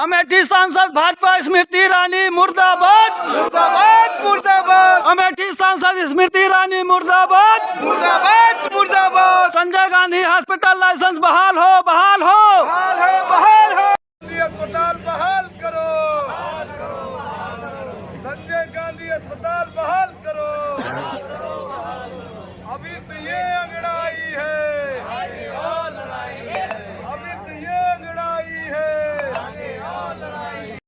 अमेठी सांसद भाजपा स्मृति ईरानी मुर्दाबाद मुर्दाबाद मुर्दाबाद अमेठी सांसद स्मृति ईरानी मुर्दाबाद मुर्दाबाद मुर्दाबाद। संजय गांधी हॉस्पिटल लाइसेंस बहाल हो बहाल हो बहाल हो बहाल हो। अस्पताल बहाल करो, संजय गांधी अस्पताल बहाल करो। अभी तो ये अंगड़ाई है, आगे और लड़ाई है। अभी तो ये अंगड़ाई है, आगे और लड़ाई।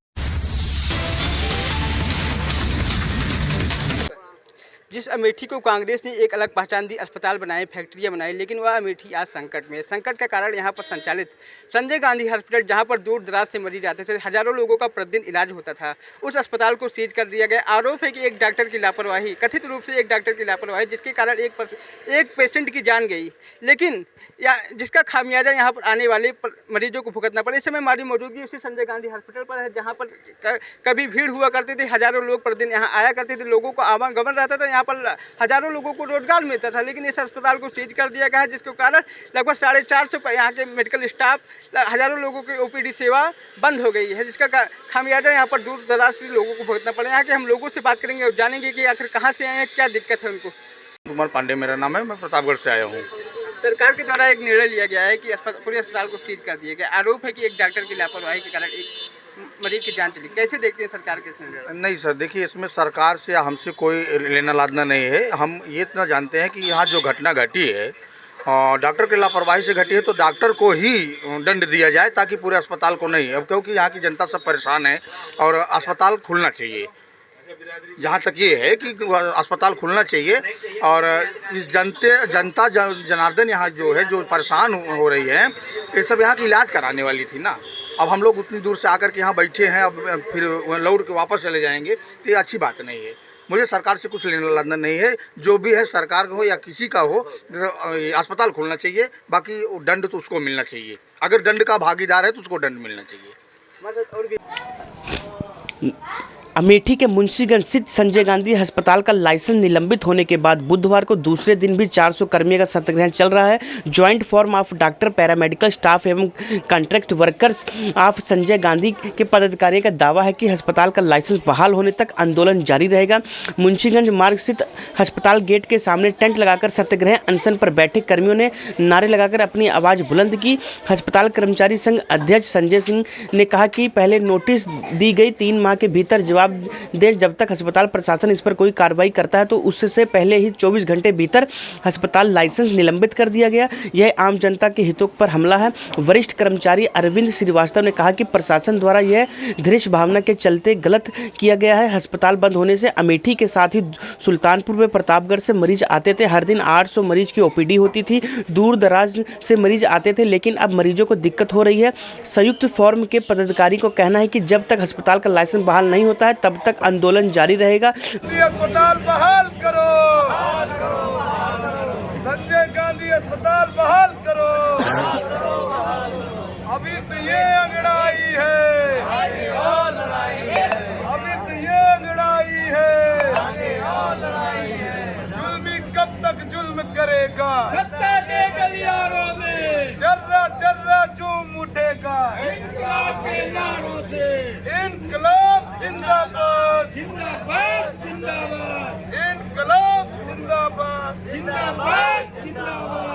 जिस अमेठी को कांग्रेस ने एक अलग पहचान दी, अस्पताल बनाए, फैक्ट्रियां बनाई, लेकिन वह अमेठी आज संकट में है। संकट का कारण यहाँ पर संचालित संजय गांधी हॉस्पिटल, जहाँ पर दूर दराज से मरीज आते थे, हजारों लोगों का प्रतिदिन इलाज होता था, उस अस्पताल को सीज कर दिया गया। आरोप है कि एक डॉक्टर की लापरवाही, कथित रूप से एक डॉक्टर की लापरवाही, जिसके कारण एक पेशेंट की जान गई, लेकिन जिसका खामियाजा यहाँ पर आने वाले मरीजों को भुगतना पड़ा। इस समय हमारी मौजूदगी उसी संजय गांधी हॉस्पिटल पर है, जहाँ पर कभी भीड़ हुआ करती थी, हजारों लोग प्रतिदिन यहाँ आया करते थे, लोगों को आवागमन रहता था, यहाँ पर हजारों लोगों को रोजगार मिलता था। लेकिन इस अस्पताल को सीज कर दिया गया है, जिसके कारण लगभग 450 यहाँ के मेडिकल स्टाफ, हजारों लोगों की ओपीडी सेवा बंद हो गई है, जिसका खामियाजा यहाँ पर दूर दराज से लोगों को भुगतना पड़ा। यहाँ के हम लोगों से बात करेंगे और जानेंगे कि आखिर कहाँ से आए हैं, क्या दिक्कत है उनको। कुमार पांडे मेरा नाम है, मैं प्रतापगढ़ से आया हूँ। सरकार के द्वारा एक निर्णय लिया गया है कि पूरे अस्पताल को सीज कर दिया गया। आरोप है कि एक डॉक्टर की लापरवाही के कारण एक मरीज की जान चली। कैसे देखते हैं सरकार के निर्णय? नहीं सर, देखिए इसमें सरकार से हमसे कोई लेना लादना नहीं है। हम ये इतना जानते हैं कि यहाँ जो घटना घटी है डॉक्टर की लापरवाही से घटी है, तो डॉक्टर को ही दंड दिया जाए, ताकि पूरे अस्पताल को नहीं। अब क्योंकि यहाँ की जनता सब परेशान है और अस्पताल खुलना चाहिए। जहाँ तक ये है कि अस्पताल खुलना चाहिए और इस जनता जनार्दन यहाँ जो है, जो परेशान हो रही है, ये सब यहाँ की इलाज कराने वाली थी ना। अब हम लोग उतनी दूर से आकर के यहाँ बैठे हैं, अब फिर लौट के वापस चले जाएंगे, तो ये अच्छी बात नहीं है। मुझे सरकार से कुछ लेना लाना नहीं है, जो भी है सरकार का हो या किसी का हो, अस्पताल खुलना चाहिए। बाकी दंड तो उसको मिलना चाहिए, अगर दंड का भागीदार है तो उसको दंड मिलना चाहिए। अमेठी के मुंशीगंज स्थित संजय गांधी अस्पताल का लाइसेंस निलंबित होने के बाद बुधवार को दूसरे दिन भी 400 कर्मियों का सत्याग्रह चल रहा है। Joint forum of doctor, paramedical staff एवं contract workers of Sanjay Gandhi के पदाधिकारियों का दावा है कि अस्पताल का लाइसेंस बहाल होने तक आंदोलन जारी रहेगा। मुंशीगंज मार्ग स्थित अस्पताल गेट के सामने टेंट लगाकर सत्याग्रह अनशन पर बैठे कर्मियों ने नारे लगाकर अपनी आवाज़ बुलंद की। अस्पताल कर्मचारी संघ अध्यक्ष संजय सिंह ने कहा कि पहले नोटिस दी गई 3 माह के भीतर जवाब दें। जब तक अस्पताल प्रशासन इस पर कोई कार्रवाई करता है तो उससे पहले ही 24 घंटे भीतर अस्पताल लाइसेंस निलंबित कर दिया गया। यह आम जनता के हितों पर हमला है। वरिष्ठ कर्मचारी अरविंद श्रीवास्तव ने कहा कि प्रशासन द्वारा यह धृष्ट भावना के चलते गलत किया गया है। अस्पताल बंद होने से अमेठी के साथ ही सुल्तानपुर व प्रतापगढ़ से मरीज आते थे। हर दिन 800 मरीज की ओपीडी होती थी। दूर दराज से मरीज आते थे, लेकिन अब मरीजों को दिक्कत हो रही है। संयुक्त फोरम के पदाधिकारी को कहना है कि जब तक अस्पताल का लाइसेंस बहाल नहीं होता है तब तक आंदोलन जारी रहेगा। अस्पताल बहाल करो, संजय गांधी अस्पताल बहाल करो। अभी तो ये अंगड़ाई है, आगे और लड़ाई है। अभी तो ये अंगड़ाई है, आगे और लड़ाई है। जुल्मी कब तक जुल्म करेगा, सत्ता के गलियारों में जर्रा जर्रा चूम उठेगा। इनकलाब के नारों से इनकलाब जिंदाबाद जिंदाबाद जिंदाबाद। इनकलाब जिंदाबाद जिंदाबाद जिंदाबाद।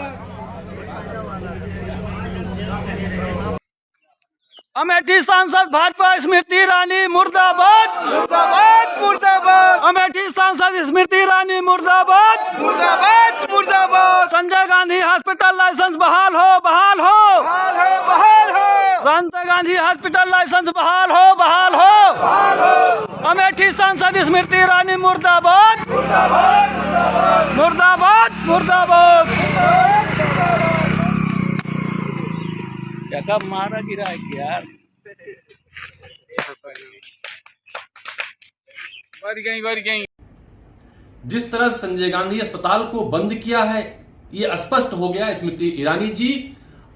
अमेठी सांसद भाजपा स्मृति ईरानी मुर्दाबाद मुर्दाबाद मुर्दाबाद। अमेठी सांसद स्मृति ईरानी मुर्दाबाद मुर्दाबाद मुर्दाबाद। संजय गांधी हॉस्पिटल लाइसेंस बहाल हो बहाल हो बहाल हो बहाल हो। संजय गांधी हॉस्पिटल लाइसेंस बहाल हो बहाल हो बहाल हो। अमेठी सांसद स्मृति ईरानी मुर्दाबाद मुर्दाबाद मुर्दाबाद मुर्दाबाद मुर्दाबाद। क्या मारा गिरा है यार, बढ़ गई। जिस तरह संजय गांधी अस्पताल को बंद किया है, ये स्पष्ट हो गया। स्मृति ईरानी जी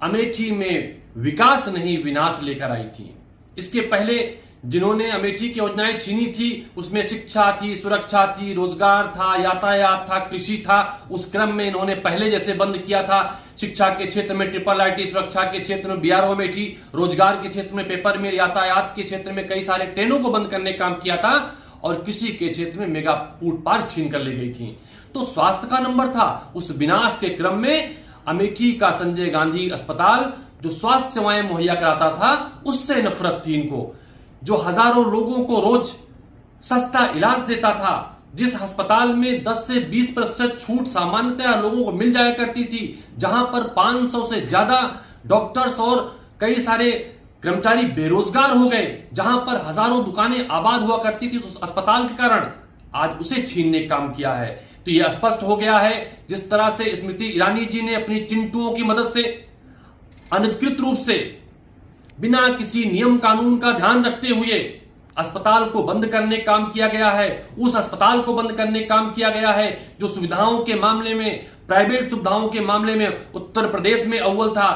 अमेठी में विकास नहीं विनाश लेकर आई थी। इसके पहले जिन्होंने अमेठी की योजनाएं छीनी थी, उसमें शिक्षा थी, सुरक्षा थी, रोजगार था, यातायात था, कृषि था, उस क्रम में इन्होंने पहले जैसे बंद किया था। शिक्षा के क्षेत्र में IIIT, सुरक्षा के क्षेत्र में BRO अमेठी, रोजगार के क्षेत्र में पेपर मिल, यातायात के क्षेत्र में कई सारे ट्रेनों को बंद करने का काम किया था और कृषि के क्षेत्र में मेगा फूड पार्क छीन कर ले गई थी। तो स्वास्थ्य का नंबर था। उस विनाश के क्रम में अमेठी का संजय गांधी अस्पताल जो स्वास्थ्य सेवाएं मुहैया कराता था, उससे नफरत थी इनको। जो हजारों लोगों को रोज सस्ता इलाज देता था, जिस अस्पताल में 10 से 20% छूट सामान्यतः लोगों को मिल जाया करती थी, जहां पर 500 से ज्यादा डॉक्टर्स और कई सारे कर्मचारी बेरोजगार हो गए, जहां पर हजारों दुकानें आबाद हुआ करती थी उस अस्पताल के कारण, आज उसे छीनने का काम किया है। तो यह स्पष्ट हो गया है, जिस तरह से स्मृति ईरानी जी ने अपनी चिंटुओं की मदद से अनधिकृत रूप से बिना किसी नियम कानून का ध्यान रखते हुए अस्पताल को बंद करने का काम किया गया है। उस अस्पताल को बंद करने का काम किया गया है जो सुविधाओं के मामले में, प्राइवेट सुविधाओं के मामले में उत्तर प्रदेश में अव्वल था,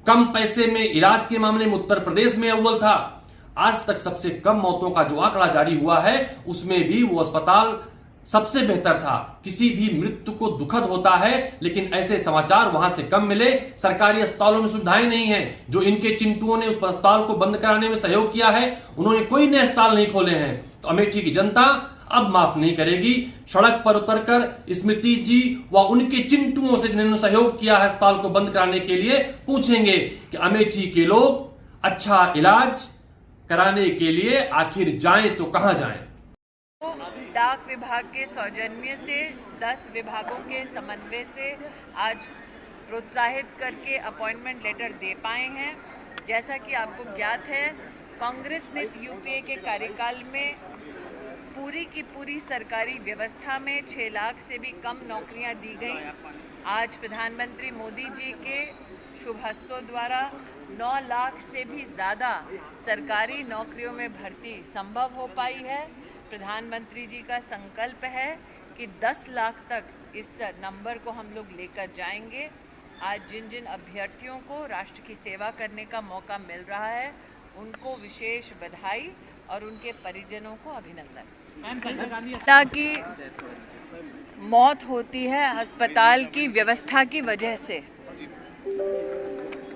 कम पैसे में इलाज के मामले में उत्तर प्रदेश में अव्वल था। आज तक सबसे कम मौतों का जो आंकड़ा जारी हुआ है, उसमें भी वो अस्पताल सबसे बेहतर था। किसी भी मृत्यु को दुखद होता है, लेकिन ऐसे समाचार वहां से कम मिले। सरकारी अस्पतालों में सुविधाएं नहीं है। जो इनके चिंटुओं ने उस अस्पताल को बंद कराने में सहयोग किया है, उन्होंने कोई नए अस्पताल नहीं खोले हैं। तो अमेठी की जनता अब माफ नहीं करेगी। सड़क पर उतरकर स्मृति जी व उनके चिंटुओं से जिन्होंने सहयोग किया है अस्पताल को बंद कराने के लिए, पूछेंगे कि अमेठी के लोग अच्छा इलाज कराने के लिए आखिर जाएं तो कहां जाएं। डाक विभाग के सौजन्य से 10 विभागों के समन्वय से आज प्रोत्साहित करके अपॉइंटमेंट लेटर दे पाए हैं। जैसा कि आपको ज्ञात है, कांग्रेस ने यूपीए के कार्यकाल में पूरी की पूरी सरकारी व्यवस्था में 6 लाख से भी कम नौकरियां दी गई। आज प्रधानमंत्री मोदी जी के शुभ हस्तों द्वारा 9 लाख से भी ज़्यादा सरकारी नौकरियों में भर्ती संभव हो पाई है। प्रधानमंत्री जी का संकल्प है कि 10 लाख तक इस नंबर को हम लोग लेकर जाएंगे। आज जिन जिन अभ्यर्थियों को राष्ट्र की सेवा करने का मौका मिल रहा है, उनको विशेष बधाई और उनके परिजनों को अभिनंदन। ताकि मौत होती है अस्पताल की व्यवस्था की वजह से,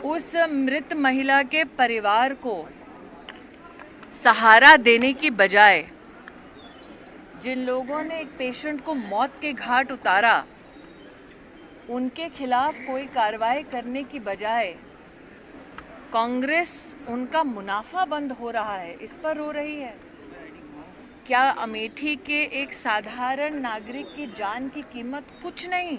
उस मृत महिला के परिवार को सहारा देने की बजाय जिन लोगों ने एक पेशेंट को मौत के घाट उतारा, उनके खिलाफ कोई कार्रवाई करने की बजाय कांग्रेस उनका मुनाफा बंद हो रहा है, इस पर रो रही है। क्या अमेठी के एक साधारण नागरिक की जान की कीमत कुछ नहीं?